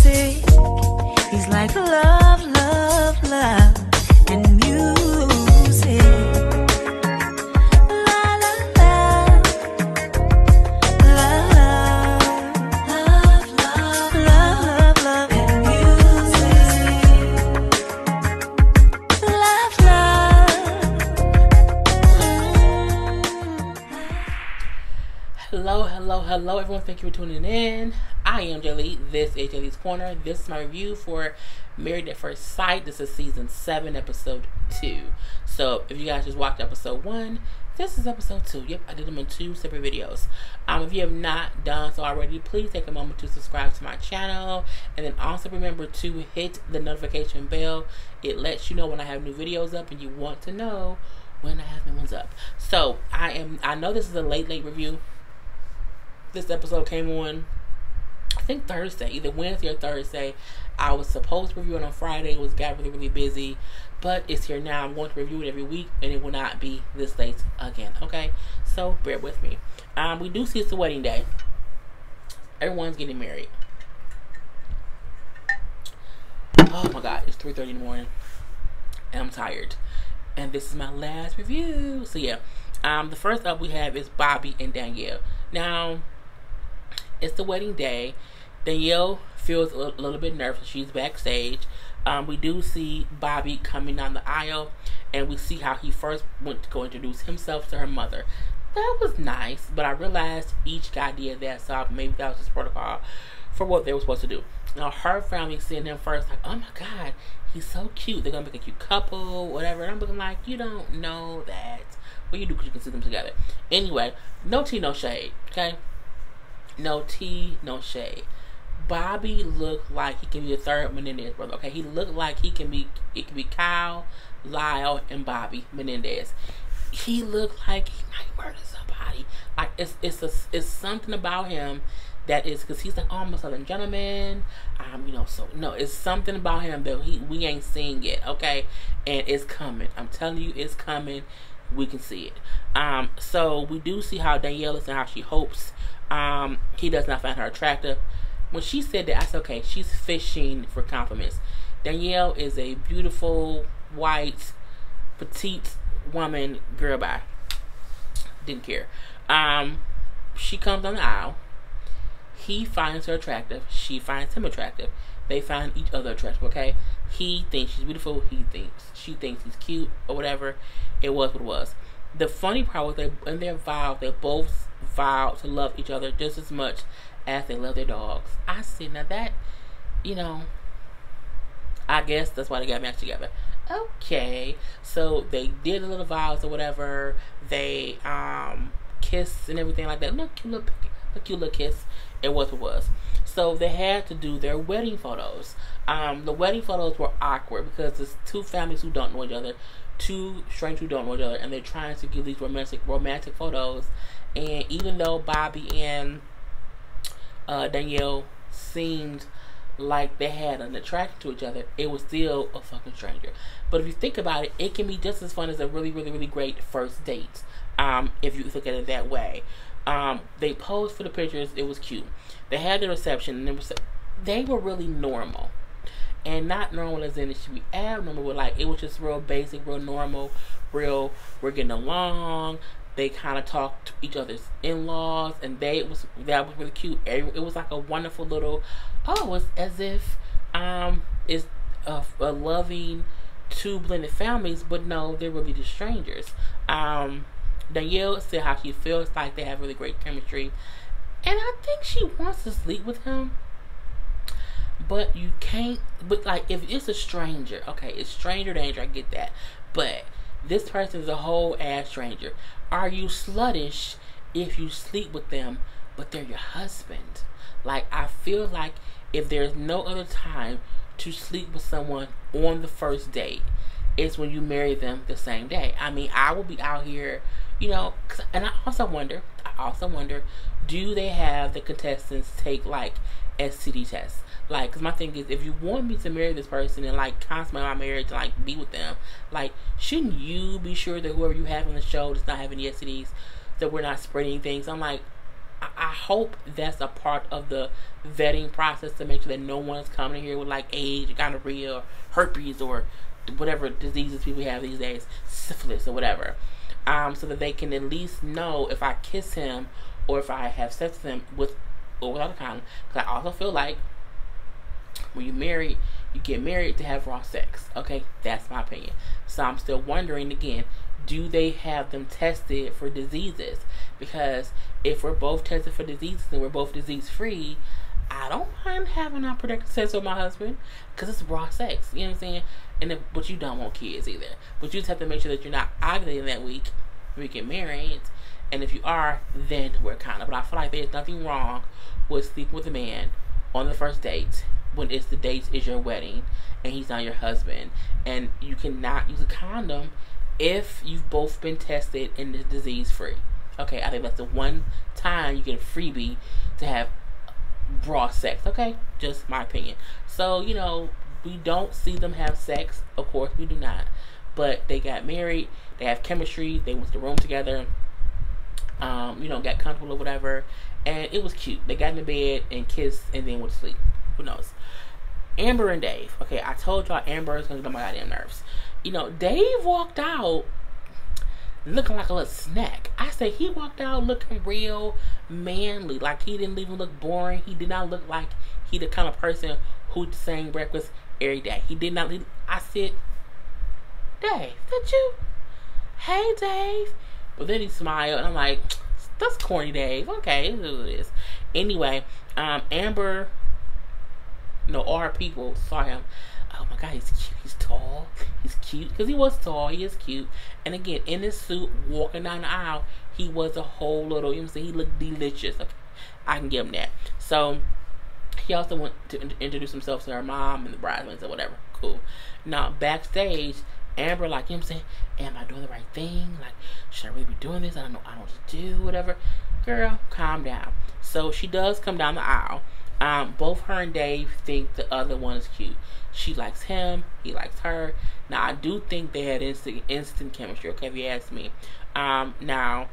music. He's like love, love, love, and music. La la la, love, love, love, love, love, and music. Love, love. Hello, hello, hello, everyone. Thank you for tuning in. I am Jalea. This is Jalea's Corner. This is my review for Married at First Sight. This is season 7, episode 2. So if you guys just watched episode 1, this is episode 2. Yep, I did them in 2 separate videos. If you have not done so already, please take a moment to subscribe to my channel, and then also remember to hit the notification bell. It lets you know when I have new videos up, and you want to know when I have new ones up. So I know this is a late review. This episode came on, I think Thursday, either Wednesday or Thursday. I was supposed to review it on Friday. It got really busy, but it's here now. I'm going to review it every week, and it will not be this late again. Okay, so bear with me. We do see it's the wedding day. Everyone's getting married. Oh my God, it's 3:30 in the morning, and I'm tired. And this is my last review. So yeah, the first up we have is Bobby and Danielle. Now, it's the wedding day. Danielle feels a little bit nervous. She's backstage. We do see Bobby coming down the aisle, and we see how he first went to go introduce himself to her mother. That was nice, but I realized each guy did that, so maybe that was just protocol for what they were supposed to do. Now, her family seeing him first, like, oh my God, he's so cute. They're gonna make a cute couple, whatever. And I'm looking like, you don't know that. Well, you do, because you can see them together. Anyway, no tea, no shade, okay? No tea, no shade. Bobby looked like he can be the third Menendez brother, okay? He looked like it can be Kyle, Lyle, and Bobby Menendez. He looked like he might murder somebody. Like, it's something about him that is, because he's like, oh, I'm a Southern gentleman, so no, it's something about him that we ain't seeing yet, okay? And it's coming. I'm telling you, it's coming. We can see it. So we do see how Danielle is and how she hopes he does not find her attractive. When she said that, I said, okay, she's fishing for compliments. Danielle is a beautiful, white, petite woman. Girl, bye. Didn't care. She comes on the aisle. He finds her attractive. She finds him attractive. They find each other attractive, okay? He thinks she's beautiful. She thinks he's cute, or whatever. It was what it was. The funny part was in their vow, they both vowed to love each other just as much as they love their dogs. I see. Now that, I guess that's why they got back together. Okay. So they did a little vows or whatever. They kissed and everything like that. Look, cute little kiss. It was what it was. So they had to do their wedding photos. The wedding photos were awkward because it's two families who don't know each other, two strangers who don't know each other, and they're trying to give these romantic photos. And even though Bobby and Danielle seemed like they had an attraction to each other, it was still a fucking stranger. But if you think about it, it can be just as fun as a really, really, really great first date. If you look at it that way. They posed for the pictures. It was cute. They had the reception, and they were really normal, and not normal as in it should be abnormal. But like, it was just real basic, real normal, real. We're getting along. They kind of talked to each other's in-laws, and that was really cute. It was like a wonderful little. Oh, it's as if it's a loving two blended families, but no, they're really just strangers. Danielle said how she feels like they have really great chemistry, and I think she wants to sleep with him, but you can't. But like, if it's a stranger, okay, it's stranger danger, I get that, but this person is a whole ass stranger. Are you sluttish if you sleep with them, but they're your husband? Like, I feel like if there's no other time to sleep with someone on the first date, it's when you marry them the same day. I mean, I will be out here, and I also wonder, do they have the contestants take like STD tests? Like, because my thing is, if you want me to marry this person and like consummate my marriage, like be with them, like, shouldn't you be sure that whoever you have on the show does not have any STDs, that we're not spreading things? I'm like, I hope that's a part of the vetting process to make sure that no one's coming here with like AIDS, gonorrhea, or herpes, or whatever diseases people have these days, syphilis or whatever, so that they can at least know if I kiss him or if I have sex with him with or without a condom. Because I also feel like when you're married, you get married to have raw sex. Okay, that's my opinion. So I'm still wondering again, do they have them tested for diseases? Because if we're both tested for diseases and we're both disease free, I don't mind having unprotected sex with my husband because it's raw sex. You know what I'm saying? But you don't want kids either. But you just have to make sure that you're not ovulating that week when you get married. And if you are, then we're kind of. But I feel like there's nothing wrong with sleeping with a man on the first date when it's the date is your wedding and he's not your husband. And you cannot use a condom if you've both been tested and is disease free. Okay, I think that's the one time you get a freebie to have raw sex. Okay, just my opinion. So, we don't see them have sex. Of course, we do not. But they got married. They have chemistry. They went to the room together. Got comfortable or whatever. And it was cute. They got in the bed and kissed and then went to sleep. Who knows? Amber and Dave. Okay, I told y'all Amber is going to get on my goddamn nerves. Dave walked out looking like a little snack. I say he walked out looking real manly. Like he didn't even look boring. He did not look like he the kind of person who sang breakfast every day. He did not. I said, Dave, that you? Hey, Dave. But then he smiled, and I'm like, that's corny, Dave. Okay, this is what it is. Anyway, Amber, all her people saw him. Oh my God, he's cute. He's tall. He's cute. Because he was tall. He is cute. And again, in his suit, walking down the aisle, he was a whole little, he looked delicious. Okay, I can give him that. So, he also went to introduce himself to her mom and the bridesmaids or whatever. Cool. Now, backstage, Amber, like, am I doing the right thing? Like, should I really be doing this? I don't know what to do, whatever. Girl, calm down. So, she does come down the aisle. Both her and Dave think the other one is cute. She likes him. He likes her. Now, I do think they had instant chemistry, okay, if you ask me. Now,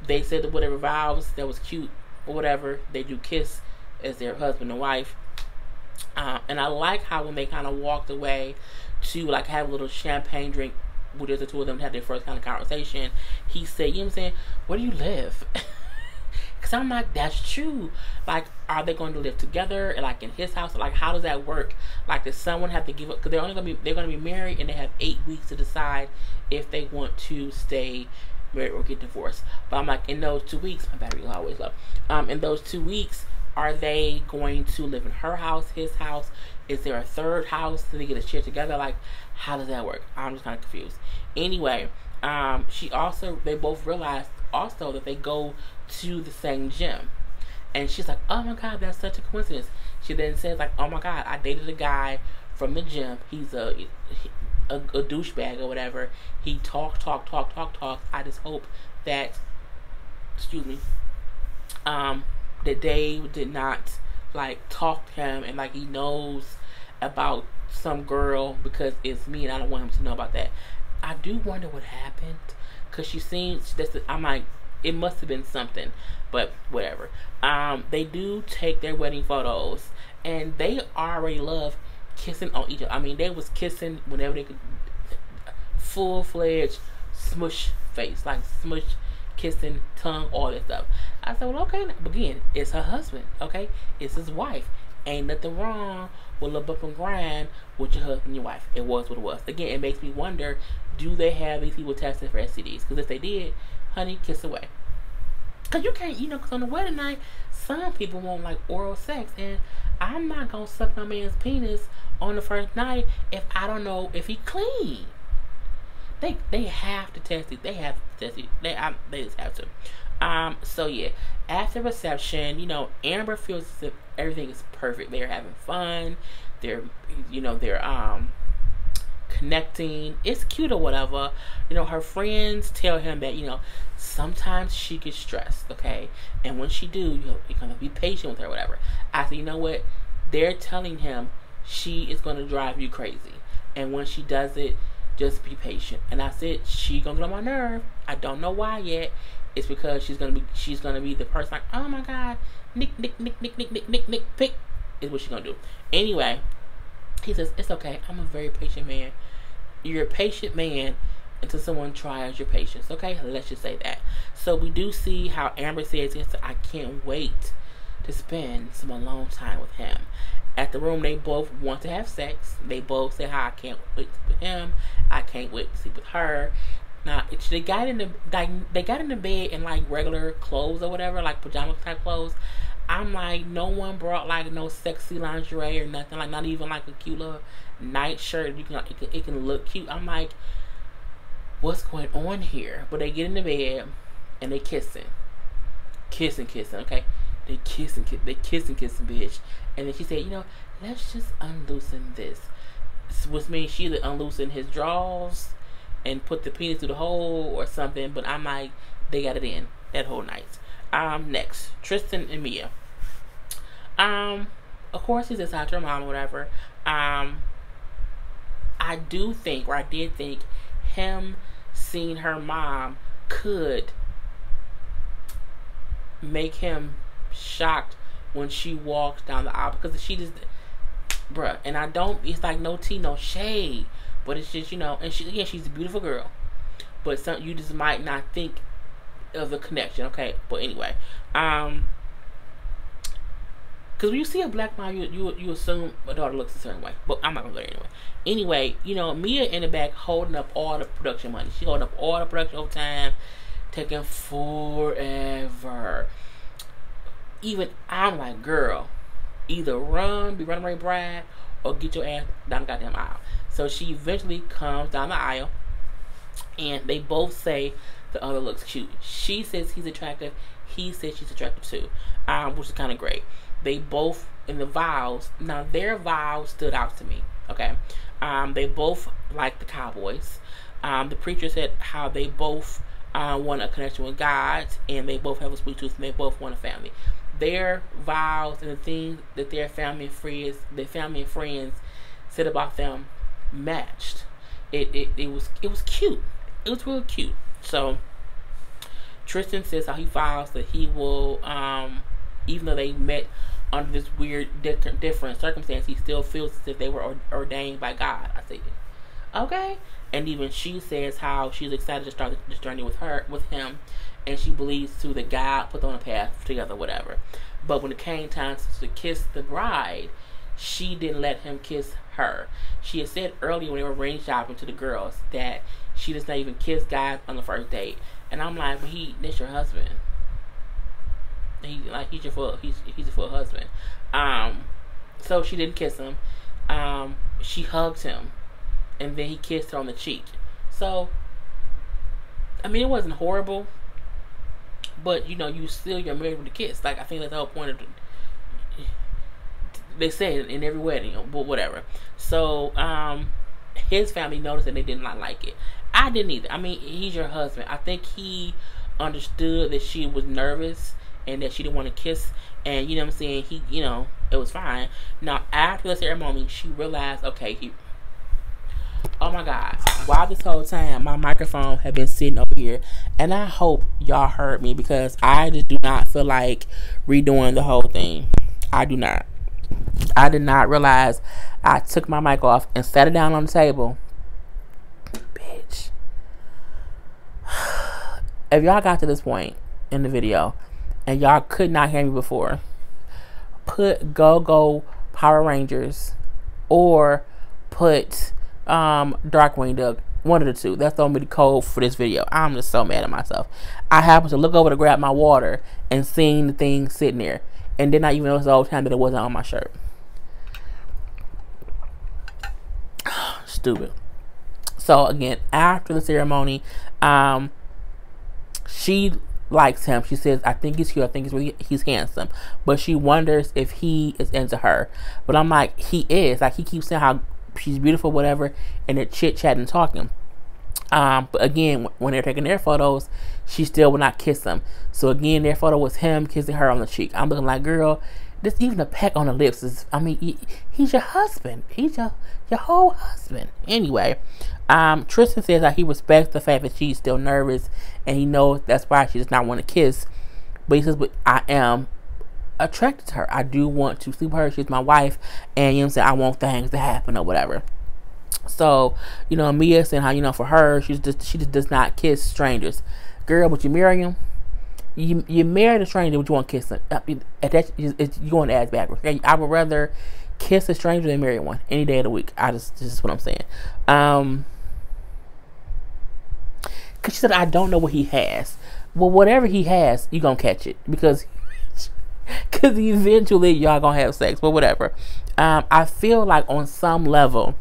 they said that whatever vows that was cute or whatever, they do kiss as their husband and wife. And I like how when they kind of walked away to, like, have a little champagne drink, where the two of them had their first kind of conversation, he said, where do you live? Because I'm like, that's true. Like, are they going to live together, like in his house? Like, how does that work? Like, does someone have to give up? Because they're going to be married, and they have 8 weeks to decide if they want to stay married or get divorced. But I'm like, in those 2 weeks, my battery is always low. In those 2 weeks, are they going to live in her house, his house? Is there a third house? Do they get to share together? Like, how does that work? I'm just kind of confused. Anyway, they both realized also that they go to the same gym. And she's like, oh my God, that's such a coincidence. She then says, like, oh my God, I dated a guy from the gym. He's a douchebag or whatever. He talks. I just hope that, that Dave did not, like, talk to him and, like, he knows about some girl because it's me and I don't want him to know about that. I do wonder what happened, because she seems, I'm like, it must have been something, but whatever. They do take their wedding photos, and they already love kissing on each other. I mean, they was kissing whenever they could, full-fledged smush face, like smush, kissing, tongue, all that stuff. I said, well, okay, again, it's her husband, okay? It's his wife. Ain't nothing wrong with a bump and grind with your husband and your wife. It was what it was. Again, it makes me wonder, do they have these people tested for STDs? Because if they did, honey, kiss away. Because you can't, because on the wedding night, some people want, like, oral sex. And I'm not going to suck my man's penis on the first night if I don't know if he clean. They have to test it. They have to test it. They just have to. So, yeah. After reception, Amber feels as if everything is perfect. They're having fun. They're connecting. It's cute or whatever. Her friends tell him that, sometimes she gets stressed, okay? And when she do, you're going to be patient with her, whatever. I said, you know what? They're telling him she is going to drive you crazy. And when she does it, just be patient. And I said, she going to get on my nerve. I don't know why yet. it's because she's gonna be the person like, oh my god, Nick, pick, is what she's gonna do. Anyway, he says, it's okay, I'm a very patient man. You're a patient man until someone tries your patience. Okay, let's just say that. So we do see how Amber says, I can't wait to spend some alone time with him. At the room, they both want to have sex. They both say how I can't wait to sleep with him. I can't wait to sleep with her. Now they got in the bed in like regular clothes or whatever, like pajama type clothes. I'm like, no one brought like no sexy lingerie or nothing, like not even like a cute little night shirt. It can look cute. I'm like, what's going on here? But they get in the bed and they kissing, okay? They kissing, bitch. And then she said, let's just unloosen this. Which means she either unloosen his drawers and put the penis through the hole or something. But I'm like, they got it in that whole night. Next, Tristan and Mia. Of course, he's inside her mom or whatever. I did think him seeing her mom could make him shocked when she walks down the aisle, because she just, bruh, and it's like no tea, no shade, but it's just, and she's a beautiful girl, but you just might not think of the connection, okay? But anyway, because when you see a black mom, you assume a daughter looks a certain way, but I'm not gonna go there anyway. Mia in the back holding up all the production money. She holding up all the production overtime, taking forever. Even I'm like, girl, either be runaway bride, or get your ass down the goddamn aisle. So she eventually comes down the aisle, and they both say the other looks cute. She says he's attractive. He says she's attractive too, which is kind of great. They both in the vows. Now their vows stood out to me. Okay, they both like the Cowboys. The preacher said how they both want a connection with God, and they both have a sweet tooth, and they both want a family. Their vows and the things that their family and friends said about them matched. It was cute. It was real cute. So Tristan says how he vows that he will, even though they met under this weird different circumstance, he still feels as if they were ordained by God. I say, okay. And even she says how she's excited to start this journey with him, and she believes too that God put them on a path together, whatever. But when it came time to kiss the bride, she didn't let him kiss her. She had said earlier when they were ring shopping to the girls that she does not even kiss guys on the first date. And I'm like, but that's your husband. He's your full husband. So she didn't kiss him. She hugged him, and then he kissed her on the cheek. So, I mean, it wasn't horrible, but you're married with a kiss. Like, I think that's the whole point of they say it in every wedding, but whatever. So, his family noticed and they did not like it. I didn't either. I mean, he's your husband. I think he understood that she was nervous and that she didn't want to kiss, and what I'm saying, it was fine. Now, after the ceremony, she realized, okay, oh my God, while this whole time my microphone had been sitting over here, and I hope y'all heard me, because I just do not feel like redoing the whole thing. I do not. I did not realize I took my mic off and sat it down on the table. Bitch. If y'all got to this point in the video and y'all could not hear me before, put Go Power Rangers or put Darkwing Duck, one of the two. That's gonna be the code for this video. I'm just so mad at myself. I happened to look over to grab my water and seeing the thing sitting there, and then I even noticed the whole time that it wasn't on my shirt. Stupid. So again, after the ceremony, she likes him. She says, I think he's cute. I think he's handsome. But she wonders if he is into her. But I'm like, he is. Like, he keeps saying how she's beautiful, whatever, and they're chit-chatting and talking. But again, when they're taking their photos, she still will not kiss him. So again, their photo was him kissing her on the cheek. I'm looking like, girl, This even a peck on the lips is, I mean, he's your husband. He's your whole husband. Anyway, Tristan says that he respects the fact that she's still nervous, and he knows that's why she does not want to kiss. But he says, but I am attracted to her. I do want to sleep with her. She's my wife, and you know what I'm saying, I want things to happen or whatever. So, you know, Mia saying how, you know, for her, she just does not kiss strangers. Girl, but you marry him. You marry a stranger, but you want to kiss him. You want to ask backwards. Okay? I would rather kiss a stranger than marry one any day of the week. This is what I'm saying. Cause she said, I don't know what he has. Well, whatever he has, you gonna catch it because eventually y'all gonna have sex. But whatever. I feel like on some level,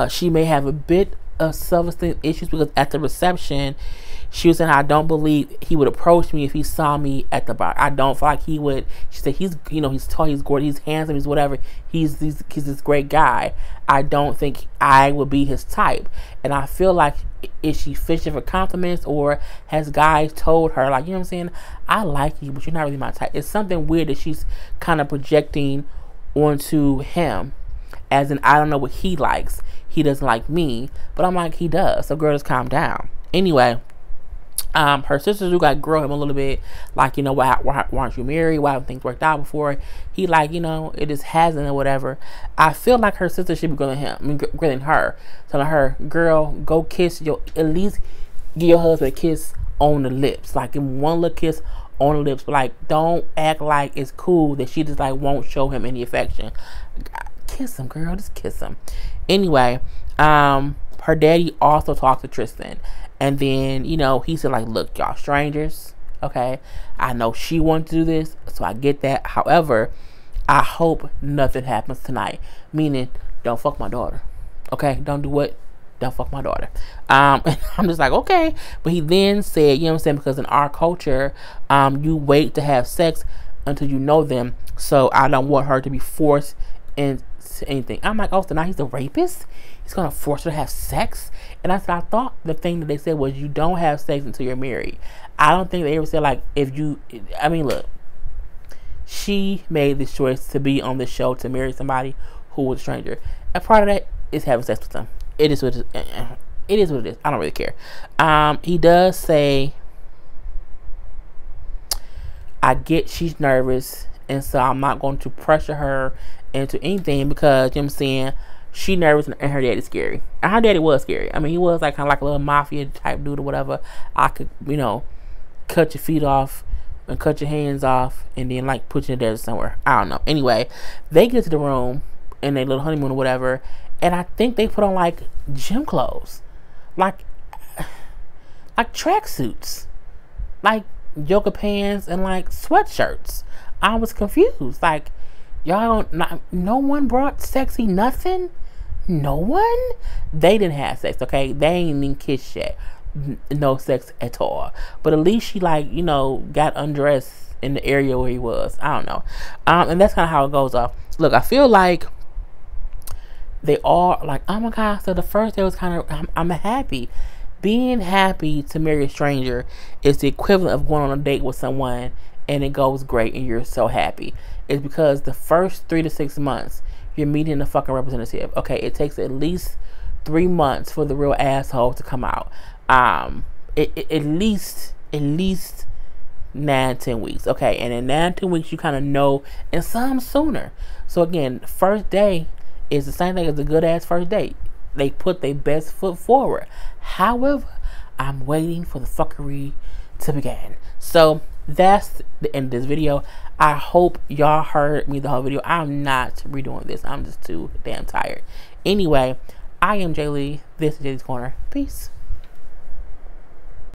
she may have a bit of self-esteem issues because at the reception, she was saying, I don't believe he would approach me if he saw me at the bar. I don't feel like he would. She said, he's tall, he's gorgeous, he's handsome, he's whatever. He's this great guy. I don't think I would be his type. And I feel like, is she fishing for compliments, or has guys told her, like, you know what I'm saying, I like you, but you're not really my type. It's something weird that she's kind of projecting onto him, as in, I don't know what he likes. He doesn't like me, but I'm like, he does. So girl, just calm down. Anyway, her sisters do got grow him a little bit, like, you know, why aren't you married? Why haven't things worked out before? He like, you know, it just hasn't or whatever. I feel like her sister should be grilling her, telling her, girl, go kiss at least give your husband a kiss on the lips, like give him one little kiss on the lips, but like, don't act like it's cool that she just like won't show him any affection. Kiss him, girl, just kiss him. Anyway, her daddy also talked to Tristan. And then, you know, he said, like, look, y'all strangers, okay? I know she wanted to do this, so I get that. However, I hope nothing happens tonight. Meaning, don't fuck my daughter, okay? Don't do what? Don't fuck my daughter. And I'm just like, okay. But he then said, you know what I'm saying, because in our culture, you wait to have sex until you know them. So I don't want her to be forced into anything. I'm like, oh, so now he's a rapist? He's going to force her to have sex? And I thought the thing that they said was you don't have sex until you're married. I don't think they ever said, like, look, she made this choice to be on the show to marry somebody who was a stranger. And part of that is having sex with them. It is what it is. It is what it is. I don't really care. He does say, I get she's nervous, and so I'm not going to pressure her into anything because, you know what I'm saying, she nervous and her daddy's scary. And her daddy was scary. I mean, he was like kind of like a little mafia type dude or whatever. I could, you know, cut your feet off and cut your hands off and then like put you in the desert somewhere. I don't know. Anyway, they get to the room in their little honeymoon or whatever, and I think they put on like gym clothes, like tracksuits, like yoga pants and like sweatshirts. I was confused. Like, y'all don't, no one brought sexy nothing? No one? They didn't have sex, okay? They ain't even kissed yet. No sex at all. But at least she, like, you know, got undressed in the area where he was. I don't know. And that's kind of how it goes off. Look, I feel like they all, like, oh my God. So the first day was kind of, I'm happy. Being happy to marry a stranger is the equivalent of going on a date with someone and it goes great and you're so happy. It's because the first 3 to 6 months you're meeting the fucking representative. Okay, it takes at least 3 months for the real asshole to come out. At least 9-10 weeks. Okay, and in 9-10 weeks you kind of know, and some sooner. So again, first day is the same thing as a good ass first date. They put their best foot forward. However, I'm waiting for the fuckery to begin. So that's the end of this video. I hope y'all heard me the whole video. I'm not redoing this. I'm just too damn tired. Anyway, I am Jay Lee. This is Jay's Corner. Peace.